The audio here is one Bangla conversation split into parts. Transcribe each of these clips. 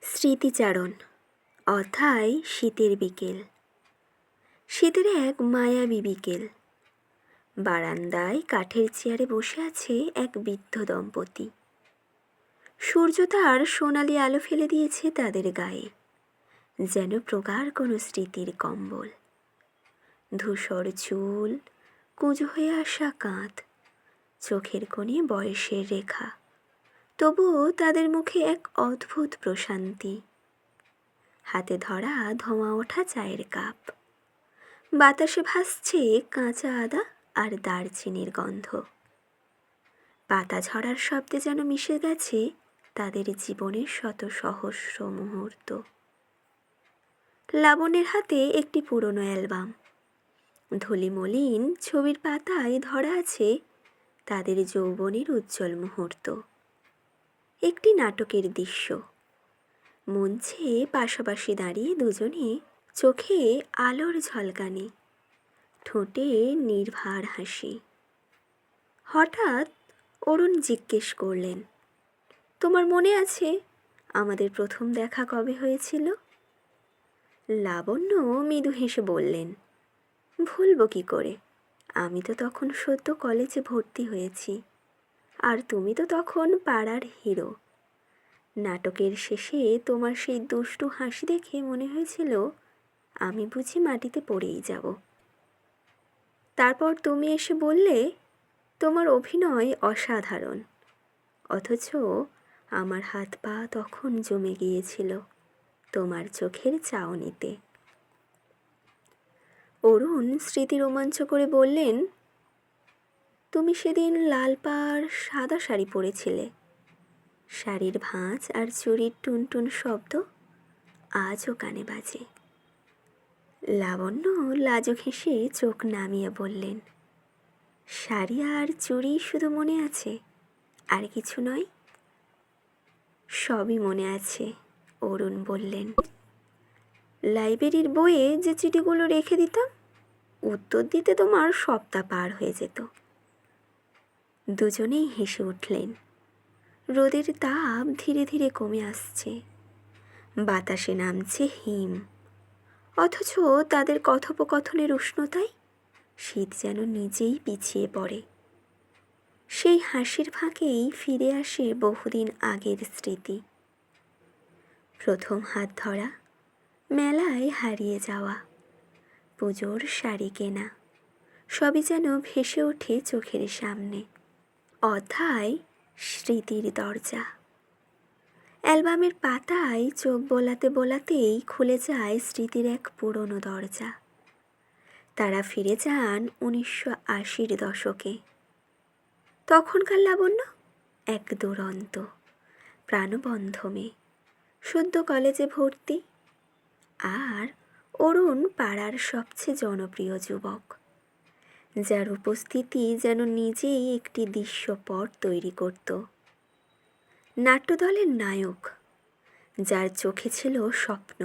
স্মৃতিচারণ অধ্যায় শীতের বিকেল। শীতের এক মায়াবী বিকেল। বারান্দায় কাঠের চেয়ারে বসে আছে এক বৃদ্ধ দম্পতি। সূর্য তার সোনালি আলো ফেলে দিয়েছে তাদের গায়ে, যেন প্রগাঢ় কোনো স্মৃতির কম্বল। ধূসর চুল, কুঁজো হয়ে আসা কাঁধ, চোখের কোণে বয়সের রেখা, তবুও তাদের মুখে এক অদ্ভুত প্রশান্তি। হাতে ধরা ধোঁয়া ওঠা চায়ের কাপ, বাতাসে ভাসছে কাঁচা আদা আর দারচিনির গন্ধ। পাতা ঝরার শব্দে যেন মিশে গেছে তাদের জীবনের শত সহস্র মুহূর্ত। লাবণ্যের হাতে একটি পুরনো অ্যালবাম। ধুলি মলিন ছবির পাতায় ধরা আছে তাদের যৌবনের উজ্জ্বল মুহূর্ত। একটি নাটকের দৃশ্য। মঞ্চে পাশাপাশি দাঁড়িয়ে দুজনে, চোখে আলোর ঝলকানি, ঠোঁটে নির্ভার হাসি। হঠাৎ অরুণ জিজ্ঞেস করলেন, তোমার মনে আছে আমাদের প্রথম দেখা কবে হয়েছিল? লাবণ্য মৃদু হেসে বললেন, ভুলব কি করে, আমি তো তখন সদ্য কলেজে ভর্তি হয়েছি, আর তুমি তো তখন পাড়ার হিরো। নাটকের শেষে তোমার সেই দুষ্টু হাসি দেখে মনে হয়েছিল আমি বুঝি মাটিতে পড়েই যাব। তারপর তুমি এসে বললে তোমার অভিনয় অসাধারণ, অথচ আমার হাত পা তখন জমে গিয়েছিল তোমার চোখের চাউনিতে। অরুণ স্মৃতি রোমাঞ্চ করে বললেন, তুমি সেদিন লাল পাড় সাদা শাড়ি পরেছিলে। শাড়ির ভাঁজ আর চুড়ির টুনটুন শব্দ আজও কানে বাজে। লাবণ্য লাজুক হেসে চোখ নামিয়ে বললেন, শাড়ি আর চুড়ি শুধু মনে আছে, আর কিছু নয়? সবই মনে আছে, অরুণ বললেন। লাইব্রেরির বইয়ে যে চিঠিগুলো রেখে দিতাম, উত্তর দিতে তোমার সপ্তাহ পার হয়ে যেত। দুজনেই হেসে উঠলেন। রোদের তাপ ধীরে ধীরে কমে আসছে, বাতাসে নামছে হিম, অথচ তাদের কথোপকথনের উষ্ণতায় শীত যেন নিজেই পিছিয়ে পড়ে। সেই হাসির ফাঁকেই ফিরে আসে বহুদিন আগের স্মৃতি। প্রথম হাত ধরা, মেলায় হারিয়ে যাওয়া, পুজোর শাড়ি কেনা, সবই যেন ভেসে ওঠে চোখের সামনে। অধ্যায় স্মৃতির দরজা। অ্যালবামের পাতায় চোখ বোলাতে বোলাতেই খুলে যায় স্মৃতির এক পুরনো দরজা। তারা ফিরে যান 1980-র দশকে। তখনকার লাবণ্য এক দুরন্ত প্রাণবন্ধ মেয়ে, সদ্য কলেজে ভর্তি, আর অরুণ পাড়ার সবচেয়ে জনপ্রিয় যুবক, যার উপস্থিতি যেন নিজেই একটি দৃশ্যপট তৈরি করত। নাট্যদলের নায়ক, যার চোখে ছিল স্বপ্ন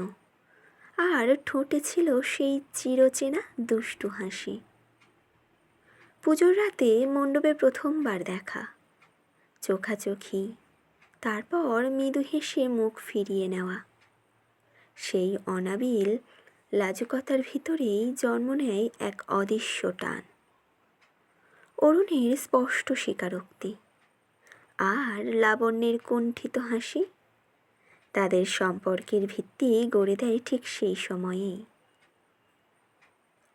আর ঠোঁটে ছিল সেই চিরচেনা দুষ্টু হাসি। পুজোর রাতে মণ্ডপে প্রথমবার দেখা, চোখাচোখি, তারপর মৃদু হেসে মুখ ফিরিয়ে নেওয়া। সেই অনাবিল লাজুকতার ভিতরেই জন্ম নেয় এক অদৃশ্য টান। অরুণের স্পষ্ট স্বীকারোক্তি আর লাবণ্যের কুণ্ঠিত হাসি তাদের সম্পর্কের ভিত্তি গড়ে দেয় ঠিক সেই সময়েই।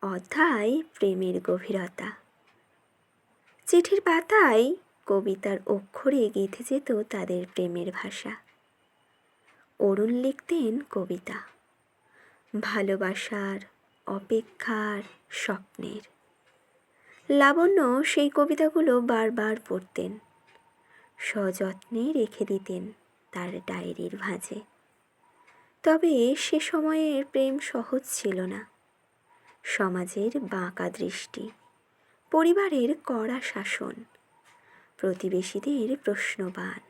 অধ্যায় প্রেমের গভীরতা। চিঠির পাতায় কবিতার অক্ষরে গেঁথে যেত তাদের প্রেমের ভাষা। অরুণ লিখতেন কবিতা, ভালোবাসার, অপেক্ষার, স্বপ্নের। লাবণ্য সেই কবিতাগুলো বারবার পড়তেন, সযত্নে রেখে দিতেন তার ডায়েরির ভাঁজে। তবে সে সময়ের প্রেম সহজ ছিল না। সমাজের বাঁকা দৃষ্টি, পরিবারের কড়া শাসন, প্রতিবেশীদের প্রশ্নবাণ,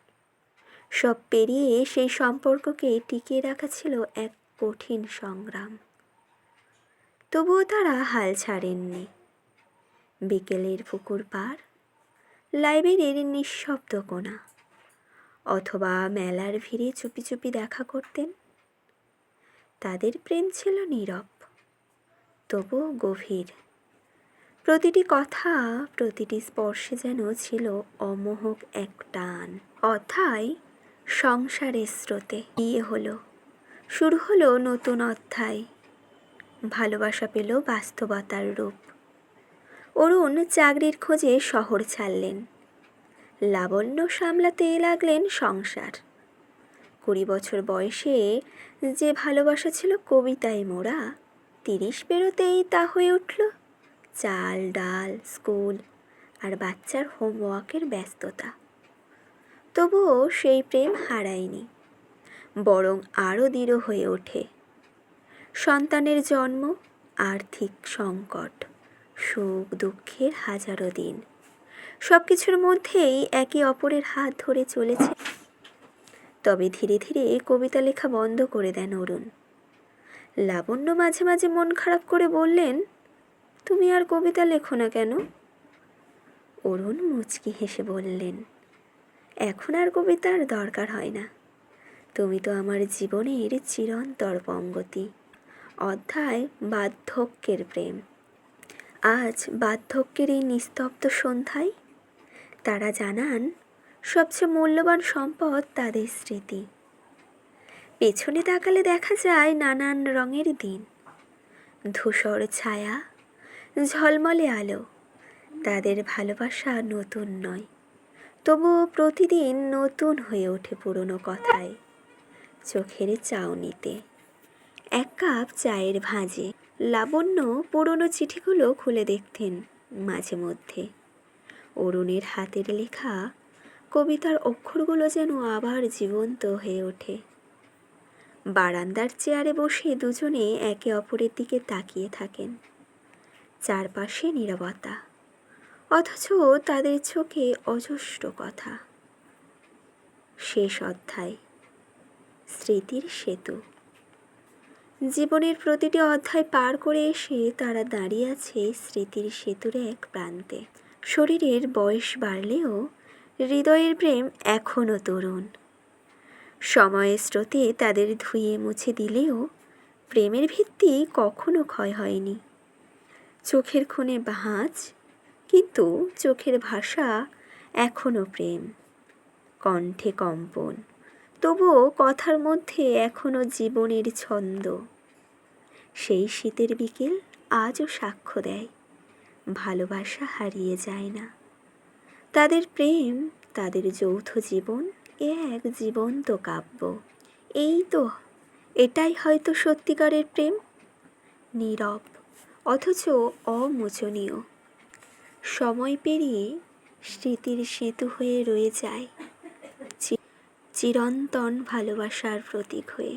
সব পেরিয়ে সেই সম্পর্ককে টিকিয়ে রাখা ছিল এক কঠিন সংগ্রাম। তবুও তারা হাল ছাড়েননি। বিকেলের পুকুর পাড়, লাইব্রেরির নিঃশব্দ কোণা, অথবা মেলার ভিড়ে চুপি চুপি দেখা করতেন। তাদের প্রেম ছিল নীরব, তবুও গভীর। প্রতিটি কথা, প্রতিটি স্পর্শে যেন ছিল অমোহক এক টান। অথায় সংসারের স্রোতে বিয়ে হলো, শুরু হলো নতুন অধ্যায়। ভালোবাসা পেল বাস্তবতার রূপ। অরুণ চাকরির খোঁজে শহর ছাড়লেন, লাবণ্য সামলাতে লাগলেন সংসার। 20 বছর বয়সে যে ভালোবাসা ছিল কবিতায় মোড়া, 30 পেরোতেই তা হয়ে উঠল চাল ডাল, স্কুল আর বাচ্চার হোমওয়ার্কের ব্যস্ততা। তবুও সেই প্রেম হারায়নি, বরং আরও দৃঢ় হয়ে ওঠে। সন্তানের জন্ম, আর্থিক সংকট, সুখ দুঃখের হাজারো দিন, সব কিছুর মধ্যেই একে অপরের হাত ধরে চলেছে। তবে ধীরে ধীরে কবিতা লেখা বন্ধ করে দেন অরুণ। লাবণ্য মাঝে মাঝে মন খারাপ করে বললেন, তুমি আর কবিতা লেখো না কেন? অরুণ মুচকি হেসে বললেন, এখন আর কবিতার দরকার হয় না। তুমি তো আমার জীবনের চিরন্তর পঙ্গতি। অধ্যায় বার্ধক্যের প্রেম। আজ বার্ধক্যের এই নিস্তব্ধ সন্ধ্যায় তারা জানান সবচেয়ে মূল্যবান সম্পদ তাদের স্মৃতি। পেছনে তাকালে দেখা যায় নানান রঙের দিন, ধূসর ছায়া, ঝলমলে আলো। তাদের ভালোবাসা নতুন নয়, তবুও প্রতিদিন নতুন হয়ে ওঠে পুরনো কথায়, চোখের চাউনিতে। এক কাপ চায়ের ভাঁজে লাবণ্য পুরনো চিঠিগুলো খুলে দেখতেন মাঝে মধ্যে। অরুণের হাতের লেখা কবিতার অক্ষরগুলো যেন আবার জীবন্ত হয়ে ওঠে। বারান্দার চেয়ারে বসে দুজনে একে অপরের দিকে তাকিয়ে থাকেন। চারপাশে নীরবতা, অথচ তাদের চোখে অজস্র কথা। শেষ অধ্যায়, স্মৃতির সেতু। জীবনের প্রতিটি অধ্যায় পার করে এসে তারা দাঁড়িয়ে আছে স্মৃতির সেতুর এক প্রান্তে। শরীরের বয়স বাড়লেও হৃদয়ের প্রেম এখনও তরুণ। সময়ের স্রোতে তাদের ধুয়ে মুছে দিলেও প্রেমের ভিত্তি কখনো ক্ষয় হয়নি। চোখের খুনে ভাঁজ, কিন্তু চোখের ভাষা এখনও প্রেম। কণ্ঠে কম্পন, তবুও কথার মধ্যে এখনও জীবনের ছন্দ। সেই শীতের বিকেল আজও সাক্ষ্য দেয়, ভালোবাসা হারিয়ে যায় না। তাদের প্রেম, তাদের যৌথ জীবন এক জীবন্ত কাব্য। এই তো, এটাই হয়তো সত্যিকারের প্রেম, নীরব অথচ অমোচনীয়। সময় পেরিয়ে স্মৃতির সেতু হয়ে রয়ে যায় চিরন্তন ভালোবাসার প্রতীক হয়ে।